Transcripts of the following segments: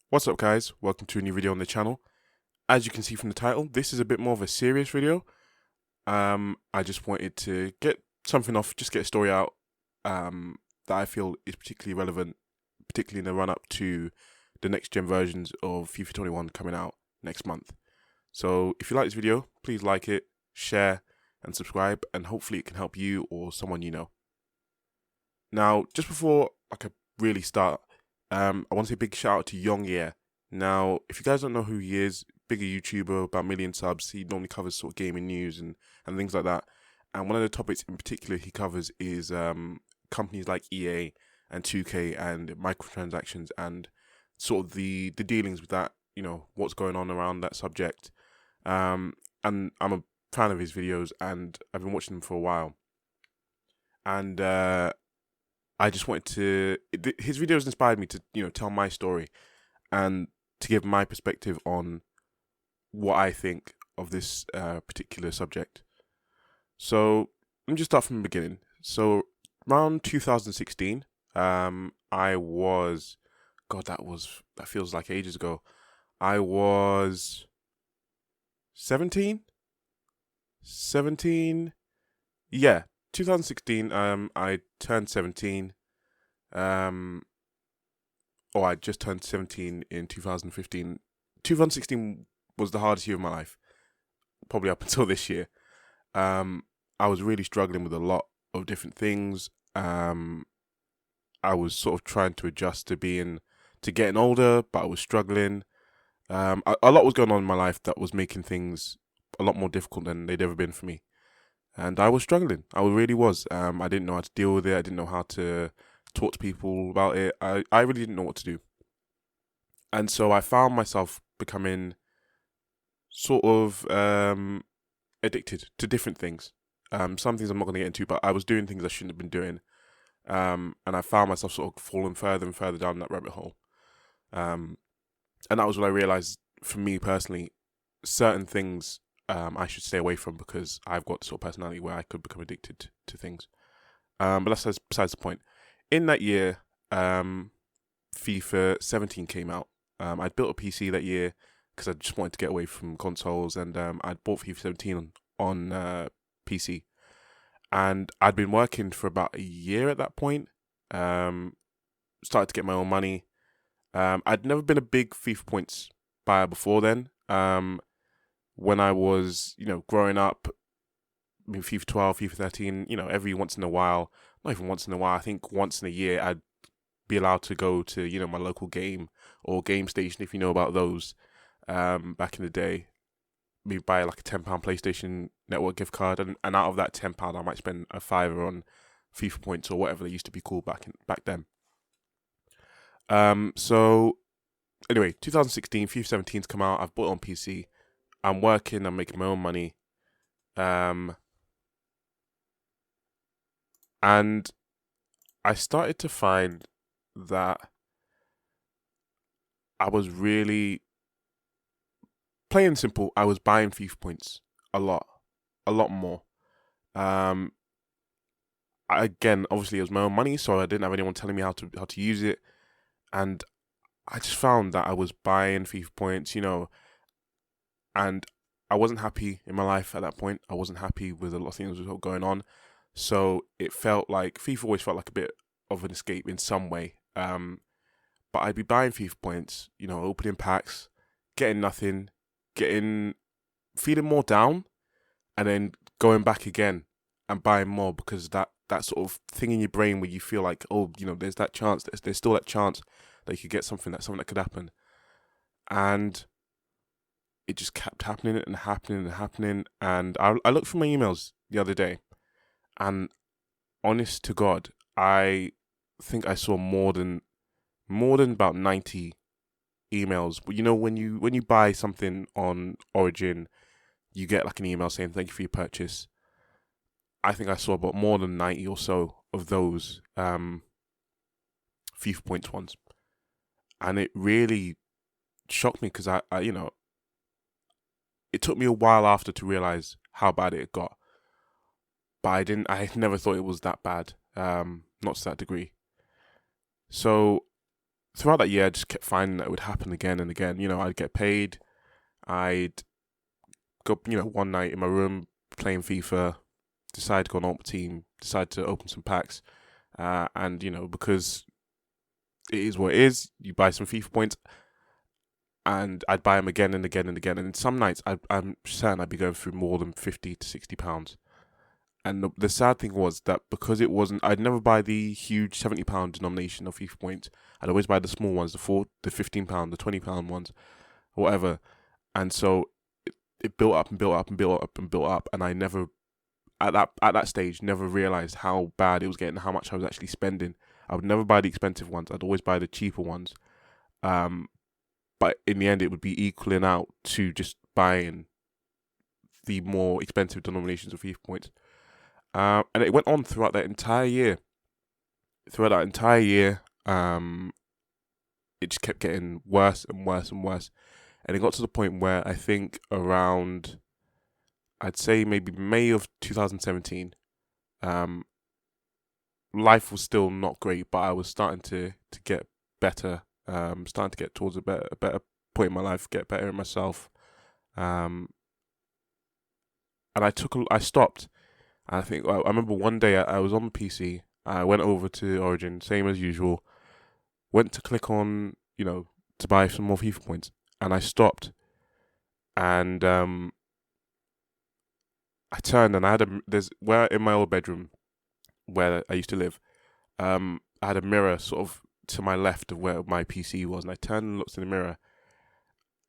What's up, guys? Welcome to a new video on the channel. As you can see from the title, this is a bit more of a serious video. I just wanted to get something off, just get a story out that I feel is particularly relevant, particularly in the run-up to the next-gen versions of FIFA 21 coming out next month. So if you like this video, please like it, share, and subscribe, and hopefully it can help you or someone you know. Now, just before I could really start, I want to say a big shout out to Young Year. Now, if you guys don't know who he is, bigger YouTuber, about 1 million subs. He normally covers sort of gaming news and things like that. And one of the topics in particular he covers is companies like EA and 2K and microtransactions and sort of the dealings with that, you know, what's going on around that subject. And I'm a fan of his videos and I've been watching them for a while. And I just wanted to, his videos inspired me to, you know, tell my story and to give my perspective on what I think of this particular subject. So let me just start from the beginning. So around 2016, I was, God, that feels like ages ago. I was 17, yeah, 2016. I turned 17. Or I just turned 17 in 2015. 2016 was the hardest year of my life, probably up until this year. I was really struggling with a lot of different things. I was sort of trying to adjust to getting older, but I was struggling. A lot was going on in my life that was making things a lot more difficult than they'd ever been for me. And I was struggling. I really was. I didn't know how to deal with it. I didn't know how to talk to people about it. I really didn't know what to do. And so I found myself becoming sort of addicted to different things. Some things I'm not going to get into, but I was doing things I shouldn't have been doing. And I found myself sort of falling further and further down that rabbit hole. And that was when I realized, for me personally, certain things I should stay away from because I've got the sort of personality where I could become addicted to things. But that's besides the point. In that year, FIFA 17 came out. I'd built a PC that year because I just wanted to get away from consoles, and I'd bought FIFA 17 on PC. And I'd been working for about a year at that point. Started to get my own money. I'd never been a big FIFA points buyer before then. When I was, you know, growing up, I mean, FIFA 12, FIFA 13, you know, every once in a while, not even once in a while, I think once in a year, I'd be allowed to go to, you know, my local game or game station, if you know about those, back in the day. Maybe buy like a £10 PlayStation Network gift card, and out of that £10, I might spend a fiver on FIFA points or whatever they used to be called back then. So anyway, 2016, FIFA 17's come out. I've bought it on PC. I'm working. I'm making my own money. And I started to find that I was really, plain and simple, I was buying FIFA points a lot more. Again, obviously it was my own money, so I didn't have anyone telling me how to use it, and I just found that I was buying FIFA points, you know, and I wasn't happy in my life at that point. I wasn't happy with a lot of things that were going on, so it felt like FIFA always felt like a bit of an escape in some way. But I'd be buying FIFA points, you know, opening packs, getting nothing, feeling more down, and then going back again and buying more because that sort of thing in your brain where you feel like, oh, you know, there's that chance, there's still that chance that you could get something that could happen. And it just kept happening and happening and happening. And I looked through my emails the other day, and honest to God, I think I saw more than about 90 emails. But you know, when you buy something on Origin, you get like an email saying thank you for your purchase. I think I saw about more than 90 or so of those FIFA points ones, and it really shocked me because I you know, it took me a while after to realize how bad it got, but I never thought it was that bad, not to that degree. So throughout that year, I just kept finding that it would happen again and again. You know, I'd get paid. I'd go, one night in my room playing FIFA, decide to go on Ultimate Team, decide to open some packs. And, because it is what it is, you buy some FIFA points, and I'd buy them again and again and again. And some nights, I'm certain I'd be going through more than £50 to £60. And the sad thing was that because it wasn't, I'd never buy the huge £70 denomination of FIFA points. I'd always buy the small ones, the £15, the £20 ones, whatever. And so it built up and built up and built up and built up. And I never, at that stage, never realized how bad it was getting, how much I was actually spending. I would never buy the expensive ones. I'd always buy the cheaper ones. But in the end, it would be equaling out to just buying the more expensive denominations of FIFA points. And it went on throughout that entire year. It just kept getting worse and worse and worse. And it got to the point where I think around, I'd say maybe May of 2017, life was still not great, but I was starting to get better. Starting to get towards a better point in my life, get better in myself. And I stopped. And I think, I remember one day I was on the PC, I went over to Origin, same as usual, went to click on, to buy some more FIFA points, and I stopped. And I turned, and I had in my old bedroom where I used to live, I had a mirror sort of to my left of where my PC was, and I turned and looked in the mirror,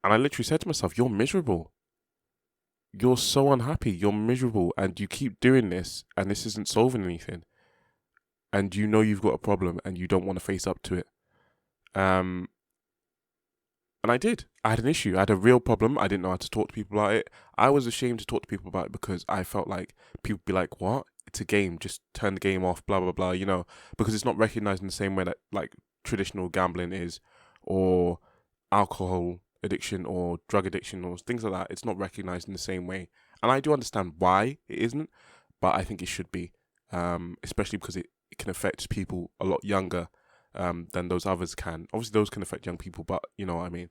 and I literally said to myself, "You're miserable. You're so unhappy. You're miserable, and you keep doing this, and this isn't solving anything. And you've got a problem, and you don't want to face up to it." And I did. I had an issue. I had a real problem. I didn't know how to talk to people about it. I was ashamed to talk to people about it because I felt like people would be like, "What? It's a game. Just turn the game off, blah, blah, blah," because it's not recognized in the same way that, like, traditional gambling is, or alcohol addiction or drug addiction or things like that. It's not recognized in the same way. And I do understand why it isn't, but I think it should be, especially because it can affect people a lot younger than those others can. Obviously, those can affect young people, but you know what I mean.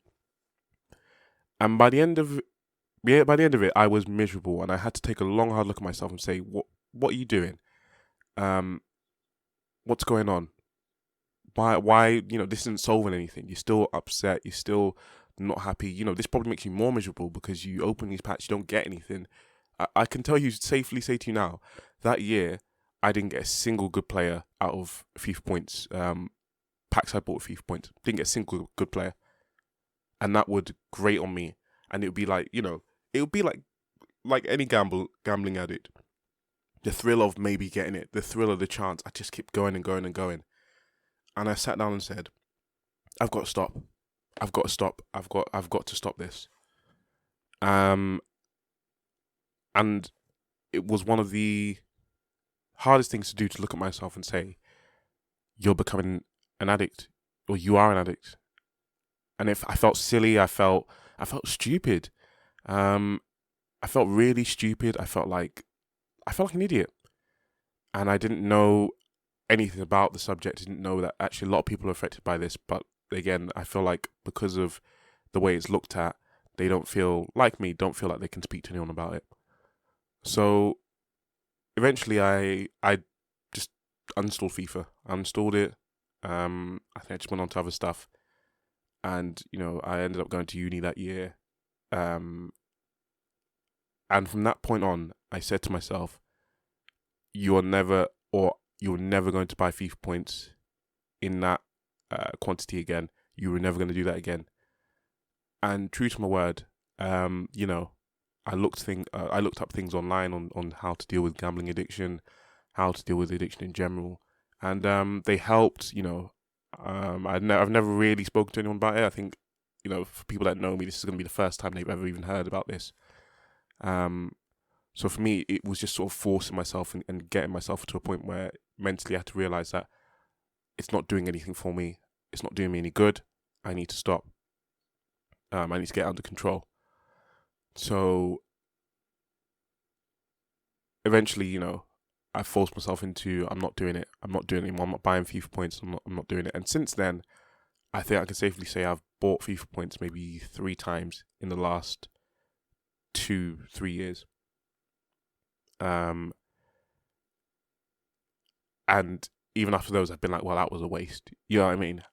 And by the end of it, I was miserable, and I had to take a long, hard look at myself and say, "What are you doing? What's going on? Why? This isn't solving anything. You're still upset. You're still not happy. This probably makes you more miserable because you open these packs, you don't get anything." I can safely say to you now, that year, I didn't get a single good player out of FIFA points. Packs I bought with FIFA points. Didn't get a single good player. And that would grate on me. And it would be like, it would be like any gambling addict. The thrill of maybe getting it, the thrill of the chance. I just kept going and going and going. And I sat down and said, "I've got to stop. I've got to stop. I've got to stop this." And it was one of the hardest things to do, to look at myself and say, "You're becoming an addict, or you are an addict." And if I felt silly, I felt stupid. I felt really stupid. I felt like an idiot. And I didn't know anything about the subject. I didn't know that actually a lot of people are affected by this. But again, I feel like because of the way it's looked at, they don't feel like they can speak to anyone about it. So eventually I just uninstalled FIFA. I uninstalled it. I think I just went on to other stuff. And, I ended up going to uni that year. And from that point on, I said to myself, you're never going to buy FIFA points in that quantity again. You were never going to do that again. And true to my word, I looked up things online on how to deal with gambling addiction, how to deal with addiction in general. And they helped, I've never really spoken to anyone about it. I think, for people that know me, this is going to be the first time they've ever even heard about this. So for me, it was just sort of forcing myself and getting myself to a point where mentally I had to realize that it's not doing anything for me. It's not doing me any good. I need to stop. I need to get under control. So eventually, I forced myself into, I'm not doing it. I'm not doing it anymore. I'm not buying FIFA points. I'm not doing it. And since then, I think I can safely say I've bought FIFA points maybe 3 times in the last 2-3 years. And even after those, I've been like, well, that was a waste. You know what I mean?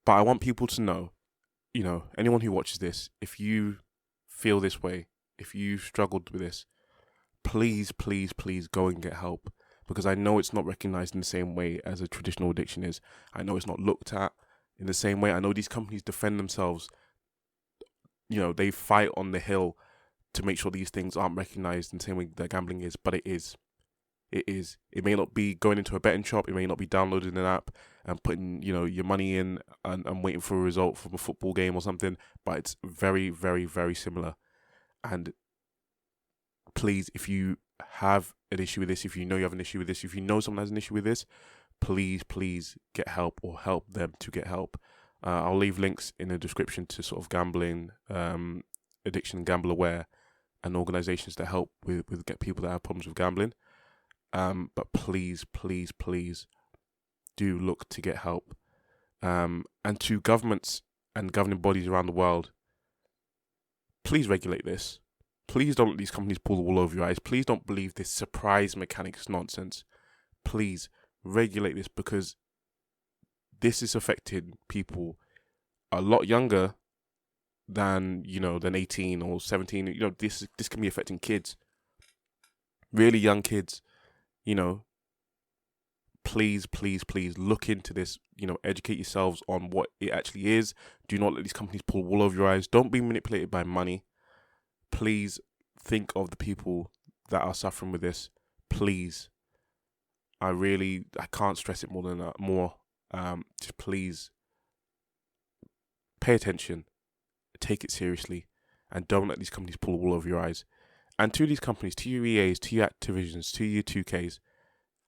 But I want people to know, you know, anyone who watches this, if you feel this way, if you struggled with this, please, please, please go and get help. Because I know it's not recognized in the same way as a traditional addiction is. I know it's not looked at in the same way. I know these companies defend themselves. You know, they fight on the hill to make sure these things aren't recognized in the same way that gambling is. But it is. It is. It may not be going into a betting shop. It may not be downloading an app and putting, you know, your money in and waiting for a result from a football game or something. But it's very, very, very similar. And please, if you have an issue with this, if you know you have an issue with this, if you know someone has an issue with this, please, please get help or help them to get help. I'll leave links in the description to sort of gambling, addiction, Gamble Aware, and organizations that help with get people that have problems with gambling. But please, please, please do look to get help. And to governments and governing bodies around the world, please regulate this. Please don't let these companies pull the wool over your eyes. Please don't believe this surprise mechanics nonsense. Please regulate this, because this is affecting people a lot younger than 18 or 17. You know, this can be affecting kids, really young kids. You know, please, please, please look into this. You know, educate yourselves on what it actually is. Do not let these companies pull wool over your eyes. Don't be manipulated by money. Please think of the people that are suffering with this. Please. I can't stress it more than that. Just please pay attention, take it seriously, and don't let these companies pull wool over your eyes. And to these companies, to your EAs, to your Activisions, to your 2Ks,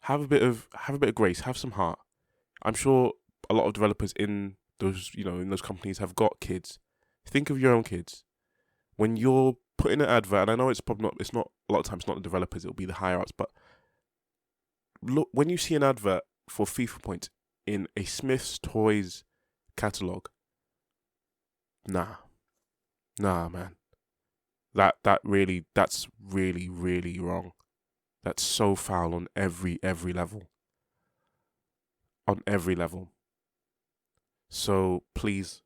have a bit of grace, have some heart. I'm sure a lot of developers in those companies have got kids. Think of your own kids. When you're putting an advert, and I know it's not a lot of times not the developers, it'll be the higher ups, but look, when you see an advert for FIFA points in a Smith's Toys catalogue, nah man. That's really, really wrong. That's so foul on every level. On every level. So please,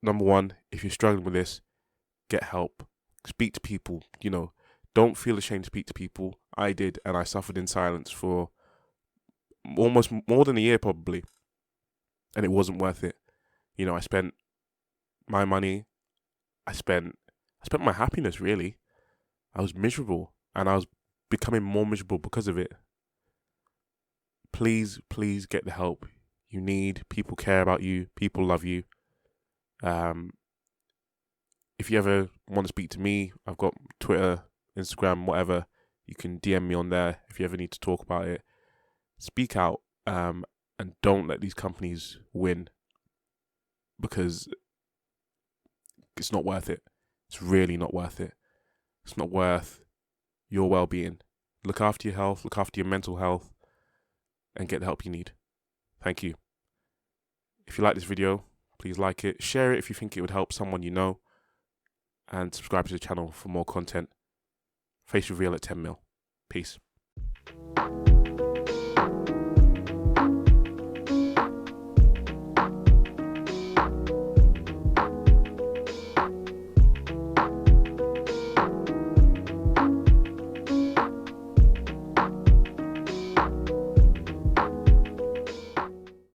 number one, if you're struggling with this, get help. Speak to people. You know, don't feel ashamed to speak to people. I did, and I suffered in silence for almost more than a year probably. And it wasn't worth it. You know, I spent my money. I spent my happiness, really. I was miserable, and I was becoming more miserable because of it. Please, please get the help you need. People care about you. People love you. If you ever want to speak to me, I've got Twitter, Instagram, whatever. You can DM me on there if you ever need to talk about it. Speak out, and don't let these companies win, because it's not worth it. It's really not worth it. It's not worth your well-being. Look after your health, look after your mental health, and get the help you need. Thank you. If you like this video, please like it. Share it if you think it would help someone you know. And subscribe to the channel for more content. Face reveal at 10 mil. Peace.